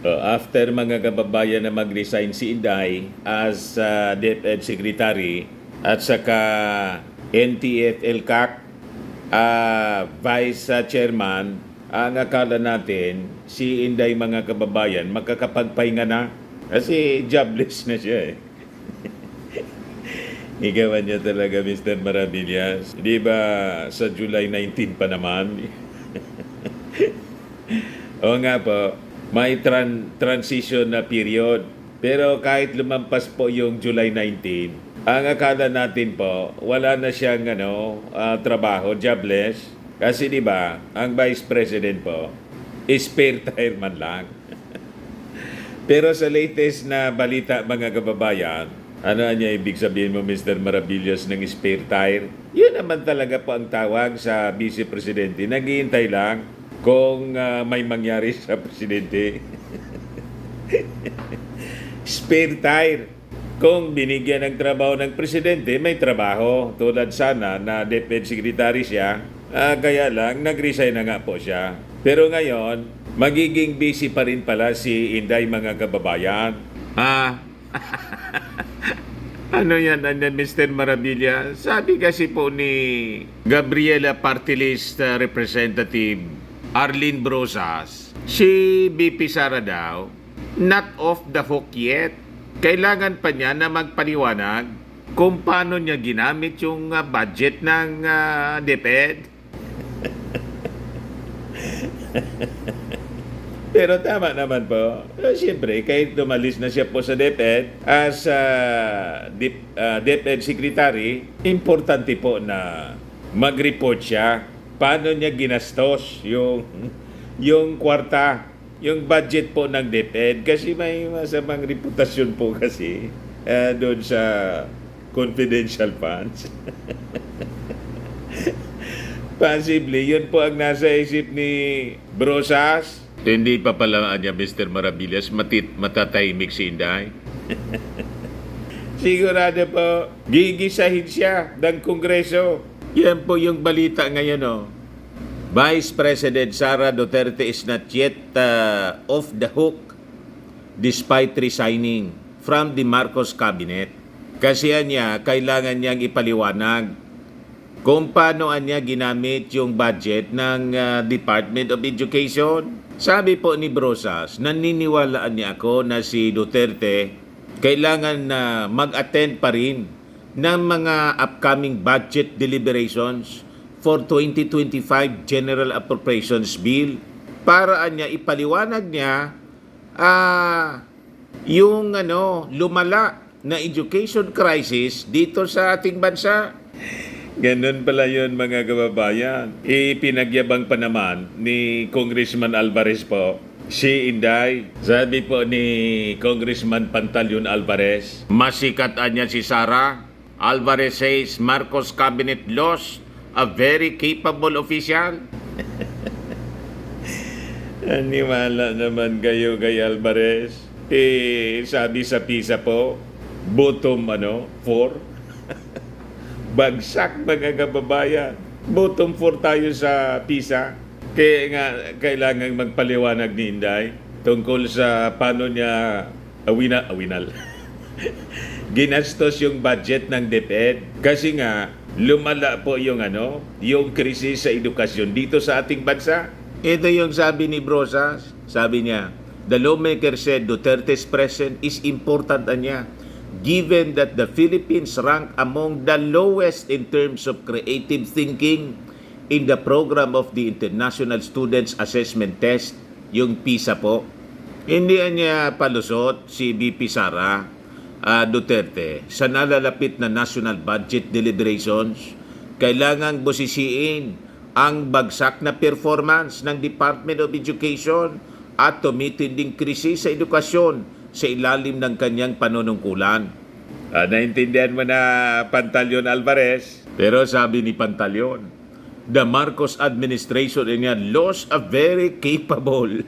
After mga kababayan na mag-resign si Inday as DepEd Secretary at saka NTF-ELCAC Vice Chairman, ang akala natin si Inday mga kababayan makakapagpahinga na kasi jobless na siya eh. Igawan niya talaga, Mr. Maravillas. Di ba sa July 19 pa naman? Oo nga po, may transition na period. Pero kahit lumampas po yung July 19, ang akala natin po, wala na siyang trabaho, jobless. Kasi di ba, ang Vice President po, spare tire man lang. Pero sa latest na balita mga kababayan, ano niya ibig sabihin mo, Mr. Maravillas, ng spare tire? Yun naman talaga po ang tawag sa Vice Presidente. Naghihintay lang kung may mangyari sa Presidente. Spare tire. Kung binigyan ng trabaho ng Presidente, may trabaho. Tulad sana na DepEd Secretary siya, kaya lang nag-resign na nga po siya. Pero ngayon, magiging busy pa rin pala si Inday mga kababayan. Ano yan, Mr. Maravilla? Sabi kasi po ni Gabriela Party List Representative Arlene Brosas, si BP Sara daw, not off the hook yet. Kailangan pa niya na magpaliwanag kung paano niya ginamit yung budget ng DepEd. Pero tama naman po. Siyempre, kahit tumalis na siya po sa DepEd as DepEd Secretary, importante po na mag-report siya paano niya ginastos yung kwarta, yung budget po ng DepEd. Kasi may masamang reputasyon po kasi doon sa confidential funds. Possibly, yun po ang nasa isip ni Brosas. Hindi pa pala niya, Mr. Maravillas, matatahimik si Inday. Sigurado po, gigisahin siya ng Kongreso. Yan po yung balita ngayon, Vice President Sara Duterte is not yet off the hook despite resigning from the Marcos cabinet. Kasi niya, kailangan niyang ipaliwanag kung paano niya ginamit yung budget ng Department of Education. Sabi po ni Brosas, naniniwalaan niya ako na si Duterte kailangan na mag-attend pa rin ng mga upcoming budget deliberations for 2025 General Appropriations Bill para niya ipaliwanag niya yung lumala na education crisis dito sa ating bansa. Ganun pala yun mga kababayan. Ipinagyabang pa naman ni Congressman Alvarez po si Inday. Sabi po ni Congressman Pantaleon Alvarez, masikat niya si Sara. Alvarez says Marcos cabinet lost a very capable official. Aniwala naman kayo kay Alvarez. Sabi sa PISA po, bottom 4. Bagsak mga kababayan. Bottom 4 tayo sa PISA. Kaya nga kailangan magpaliwanag ni Inday tungkol sa paano niya awinal. Ginastos yung budget ng DepEd. Kasi nga lumala po yung krisis sa edukasyon dito sa ating bansa. Ito yung sabi ni Brosas. Sabi niya, the lawmaker said Duterte's presence is important niya, given that the Philippines rank among the lowest in terms of creative thinking in the program of the International Students Assessment Test, yung PISA po. Hindi niya palusot si VP Sara Duterte sa nalalapit na national budget deliberations. Kailangang busisiin ang bagsak na performance ng Department of Education at tumitinding krisis sa edukasyon sa ilalim ng kanyang panunungkulan. Naintindihan mo na, Pantaleon Alvarez? Pero sabi ni Pantaleon, the Marcos administration niya lost a very capable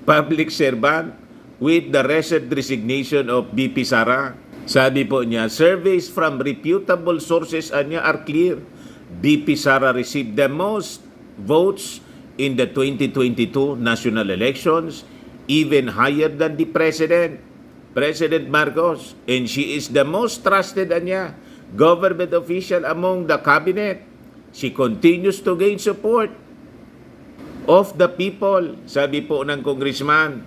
public servant with the recent resignation of BP Sara. Sabi po niya, surveys from reputable sources niya are clear. BP Sara received the most votes in the 2022 national elections even higher than the President, President Marcos. And she is the most trusted government official among the cabinet. She continues to gain support of the people, sabi po ng congressman.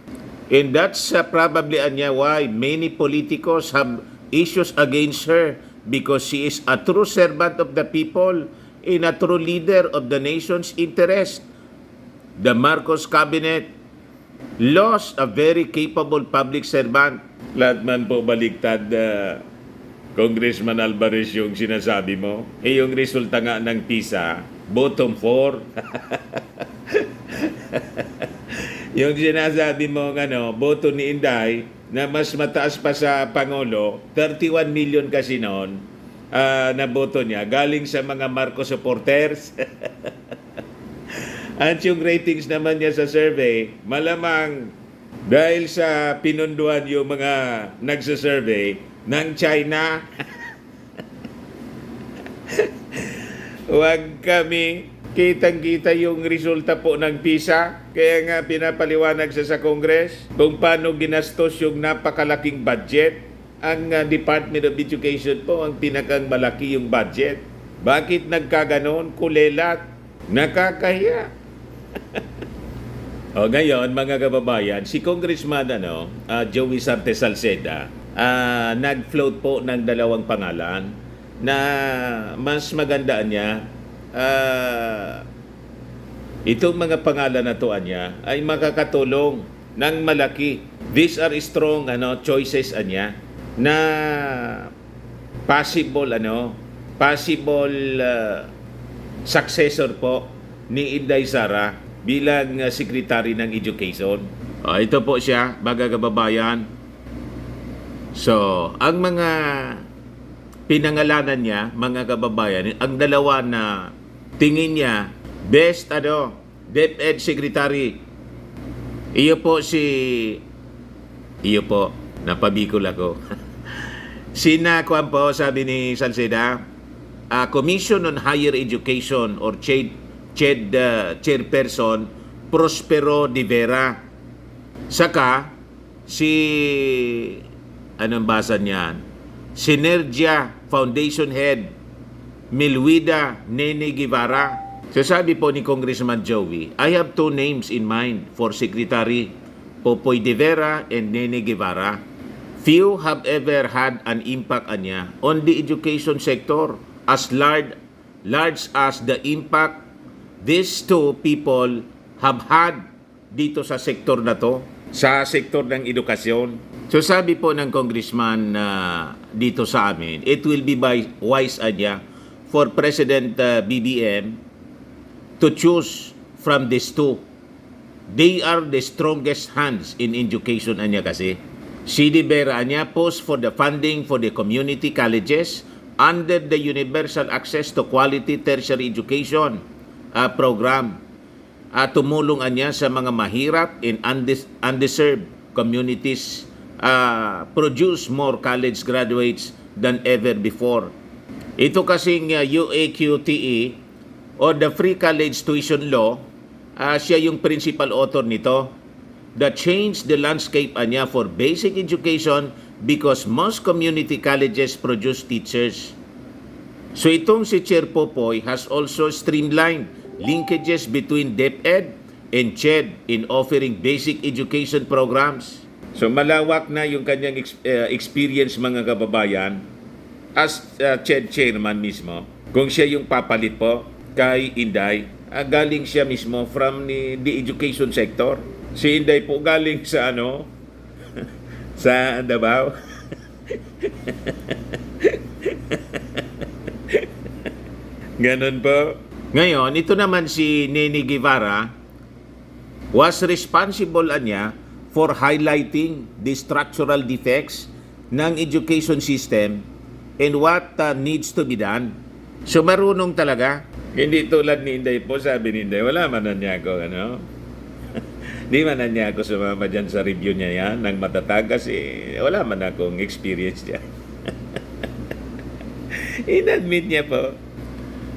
And that's probably why many politicos have issues against her, because she is a true servant of the people and a true leader of the nation's interest. The Marcos cabinet lost a very capable public servant. Lahat man po baliktad, Congressman Alvarez, yung sinasabi mo. Yung resulta nga ng PISA, bottom 4. Yung sinasabi mo, boto ni Inday, na mas mataas pa sa Pangulo, 31 million kasi noon, na boto niya, galing sa mga Marcos supporters. At yung ratings naman niya sa survey, malamang dahil sa pinunduan yung mga nagsasurvey ng China. Huwag kami kitang-kita yung resulta po ng PISA. Kaya nga pinapaliwanag sa Congress kung paano ginastos yung napakalaking budget. Ang Department of Education po ang pinakang malaki yung budget. Bakit nagkaganon? Kulelat. Nakakahiya. O ngayon, mga kababayan, si Congressman Joey Sarte Salceda, nag-float po ng dalawang pangalan na mas magandaan niya. Itong mga pangalan na to niya ay makakatulong ng malaki. These are strong choices niya na possible successor po ni Inday Sara bilang Secretary ng Education. Ito po siya, mga kababayan. So, ang mga pinangalanan niya, mga kababayan, ang dalawa na tingin niya, best DepEd Secretary. Iyo po, napabikol ako. Kuwan po, sabi ni Salceda, Commission on Higher Education or CHED Chairperson Prospero de Vera. Saka anong basa niyan? Synergia Foundation Head Milwida Nene Guevara. So sabi po ni Congressman Joey, I have two names in mind for Secretary, Popoy de Vera and Nene Guevara. Few have ever had an impact on the education sector as large as the impact these two people have had dito sa sektor na to, sa sektor ng edukasyon. So sabi po ng congressman dito sa amin, it will be wise for President BBM to choose from these two. They are the strongest hands in education kasi. Si De Vera post for the funding for the community colleges under the Universal Access to Quality Tertiary Education program. Tumulong sa mga mahirap in undeserved communities, produce more college graduates than ever before. Ito kasing UAQTE or the Free College Tuition Law, siya yung principal author nito, that changed the landscape for basic education because most community colleges produce teachers. So itong si Chair Popoy has also streamlined linkages between DepEd and CHED in offering basic education programs. So malawak na yung kanyang experience, mga kababayan, as CHED chairman mismo. Kung siya yung papalit po kay Inday, galing siya mismo from the education sector. Si Inday po galing sa sa Davao. Ganon po. Ngayon, ito naman si Nene Guevara was responsible for highlighting the structural defects ng education system and what needs to be done. So marunong talaga. Hindi tulad ni Inday po, sabi ni Inday, wala man niya ako, Di man niya ako sumama dyan sa review niya yan ng matatag kasi wala man akong experience dyan. In-admit niya po.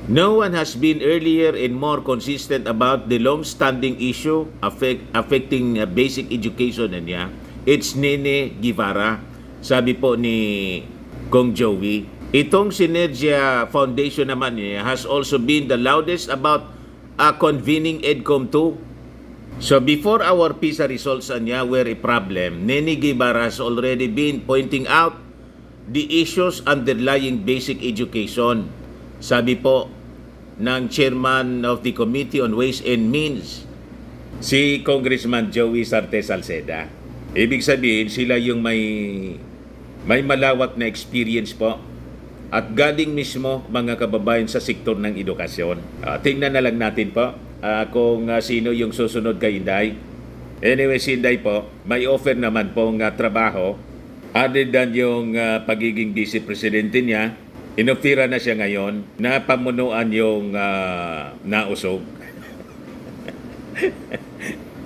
No one has been earlier and more consistent about the long-standing issue affecting basic education niya. It's Nene Guevara, sabi po ni Kong Joey. Itong Synergia Foundation naman niya has also been the loudest about convening EDCOM 2. So before our PISA results niya were a problem, Nene Guevara has already been pointing out the issues underlying basic education. Sabi po ng chairman of the Committee on Ways and Means, si Congressman Joey Sarte Salceda. Ibig sabihin, sila yung may malawak na experience po at galing mismo mga kababayan sa sektor ng edukasyon. Tingnan na lang natin po kung sino yung susunod kay Inday. Anyway, si Inday po, may offer naman pong trabaho other than yung pagiging vice presidente niya. Inofira na siya ngayon na pamunuan yung nausog.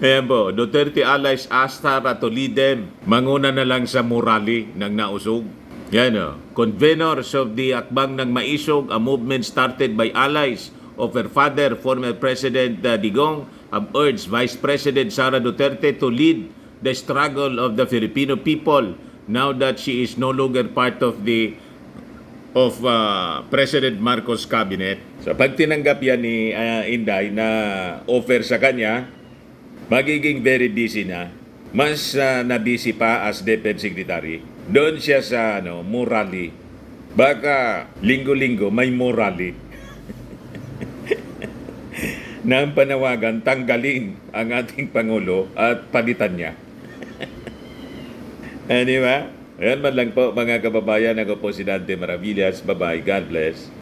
Ayan po, Duterte allies asked her to lead them. Manguna na lang sa murali ng nausog. Yan o. Conveners of the Akbang ng Maisog, a movement started by allies of her father, former President Digong, have urged Vice President Sara Duterte to lead the struggle of the Filipino people now that she is no longer part of President Marcos cabinet. So pag tinanggap yan ni Inday na offer sa kanya, magiging very busy na. Mas na-busy pa as Defense Secretary. Doon siya sa murali. Baka linggo-linggo may murali. Na ang panawagan, tanggalin ang ating Pangulo at palitan niya. Di ba? Ayan man lang po mga kababayan. Ako po si Dante Maravillas. Bye-bye. God bless.